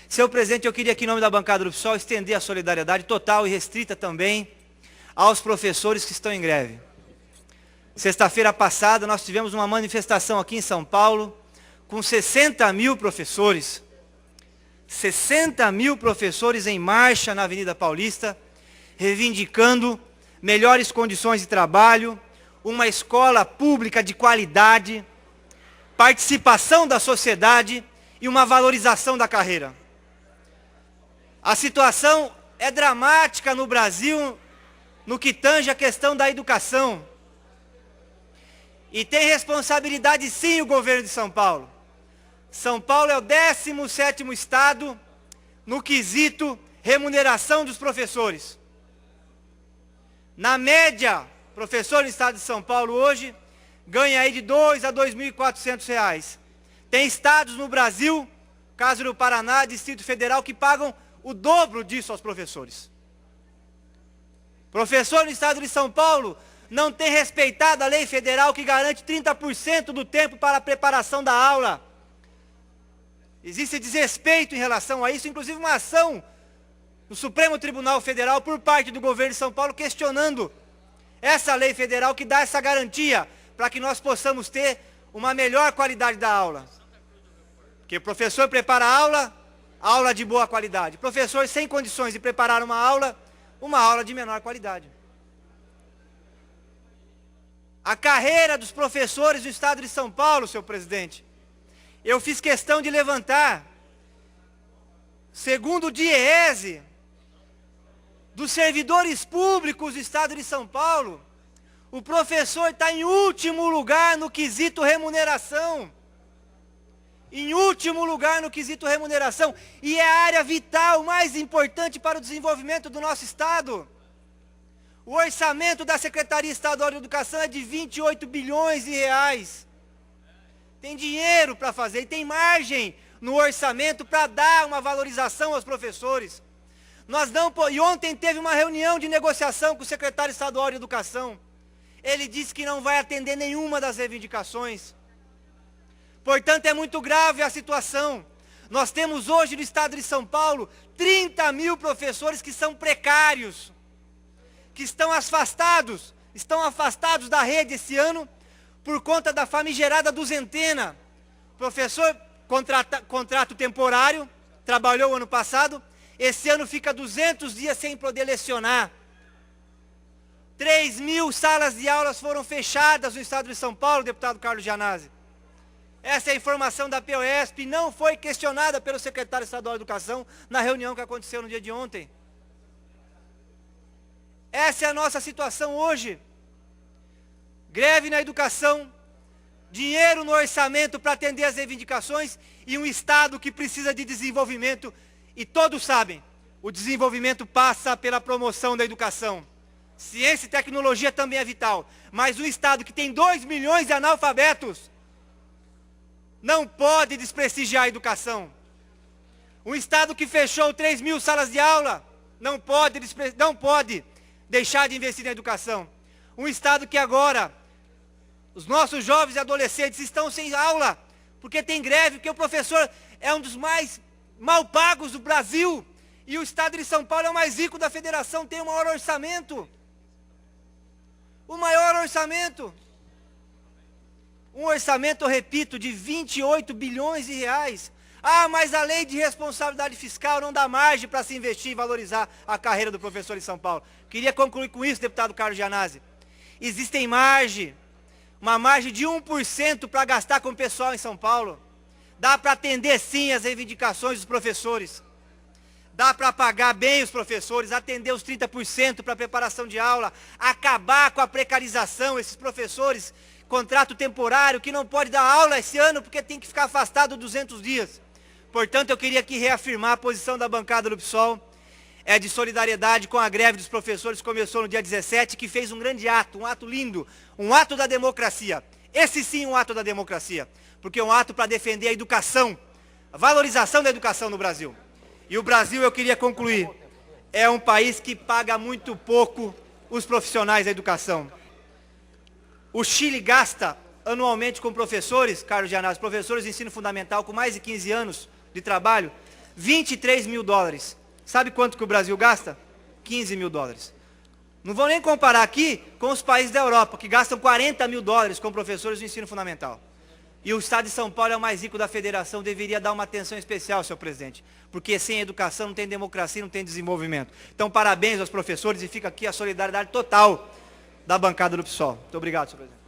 Senhor presidente, eu queria aqui em nome da bancada do PSOL estender a solidariedade total e restrita também aos professores que estão em greve. Sexta-feira passada nós tivemos uma manifestação aqui em São Paulo com 60 mil professores. 60 mil professores em marcha na Avenida Paulista, reivindicando melhores condições de trabalho, uma escola pública de qualidade, participação da sociedade e uma valorização da carreira. A situação é dramática no Brasil no que tange a questão da educação. E tem responsabilidade sim o governo de São Paulo. São Paulo é o 17º estado no quesito remuneração dos professores. Na média, professor no estado de São Paulo hoje ganha aí de R$ 2.000 a R$ 2.400. Tem estados no Brasil, caso do Paraná, Distrito Federal, que pagam o dobro disso aos professores. Professor no estado de São Paulo não tem respeitado a lei federal que garante 30% do tempo para a preparação da aula. Existe desrespeito em relação a isso, inclusive uma ação no Supremo Tribunal Federal por parte do governo de São Paulo questionando essa lei federal que dá essa garantia para que nós possamos ter uma melhor qualidade da aula. Porque o professor prepara a aula de boa qualidade. Professor sem condições de preparar uma aula de menor qualidade. A carreira dos professores do estado de São Paulo, senhor presidente, eu fiz questão de levantar, segundo o DIEESE, dos servidores públicos do estado de São Paulo, o professor está em último lugar no quesito remuneração. Em último lugar no quesito remuneração. E é a área vital mais importante para o desenvolvimento do nosso estado. O orçamento da Secretaria Estadual de Educação é de 28 bilhões de reais. Tem dinheiro para fazer e tem margem no orçamento para dar uma valorização aos professores. E ontem teve uma reunião de negociação com o secretário estadual de Educação. Ele disse que não vai atender nenhuma das reivindicações. Portanto, é muito grave a situação. Nós temos hoje no estado de São Paulo 30 mil professores que são precários, que estão afastados da rede esse ano por conta da famigerada duzentena. Professor, contrato temporário, trabalhou ano passado, esse ano fica 200 dias sem poder lecionar. 3.000 salas de aulas foram fechadas no estado de São Paulo, deputado Carlos Gianazzi. Essa é a informação da POESP, não foi questionada pelo secretário estadual de Educação na reunião que aconteceu no dia de ontem. Essa é a nossa situação hoje. Greve na educação, dinheiro no orçamento para atender as reivindicações e um estado que precisa de desenvolvimento. E todos sabem, o desenvolvimento passa pela promoção da educação. Ciência e tecnologia também é vital, mas um estado que tem 2 milhões de analfabetos não pode desprestigiar a educação. Um estado que fechou 3.000 salas de aula não pode deixar de investir na educação. Um estado que agora os nossos jovens e adolescentes estão sem aula porque tem greve, porque o professor é um dos mais mal pagos do Brasil e o estado de São Paulo é o mais rico da federação, tem o maior orçamento. O maior orçamento. Um orçamento, eu repito, de 28 bilhões de reais. Ah, mas a lei de responsabilidade fiscal não dá margem para se investir e valorizar a carreira do professor em São Paulo. Queria concluir com isso, deputado Carlos Gianazzi. Existem uma margem de 1% para gastar com o pessoal em São Paulo. Dá para atender sim as reivindicações dos professores. Dá para pagar bem os professores, atender os 30% para preparação de aula, acabar com a precarização, esses professores, contrato temporário, que não pode dar aula esse ano porque tem que ficar afastado 200 dias. Portanto, eu queria aqui reafirmar a posição da bancada do PSOL, de solidariedade com a greve dos professores, que começou no dia 17, que fez um grande ato, um ato lindo, um ato da democracia. Esse sim um ato da democracia, porque é um ato para defender a educação, a valorização da educação no Brasil. E o Brasil, eu queria concluir, é um país que paga muito pouco os profissionais da educação. O Chile gasta anualmente com professores, Carlos Gianazzi, professores de ensino fundamental com mais de 15 anos de trabalho, 23 mil dólares. Sabe quanto que o Brasil gasta? 15 mil dólares. Não vou nem comparar aqui com os países da Europa, que gastam 40 mil dólares com professores de ensino fundamental. E o estado de São Paulo é o mais rico da federação, deveria dar uma atenção especial, senhor presidente. Porque sem educação não tem democracia, não tem desenvolvimento. Então, parabéns aos professores e fica aqui a solidariedade total da bancada do PSOL. Muito obrigado, senhor presidente.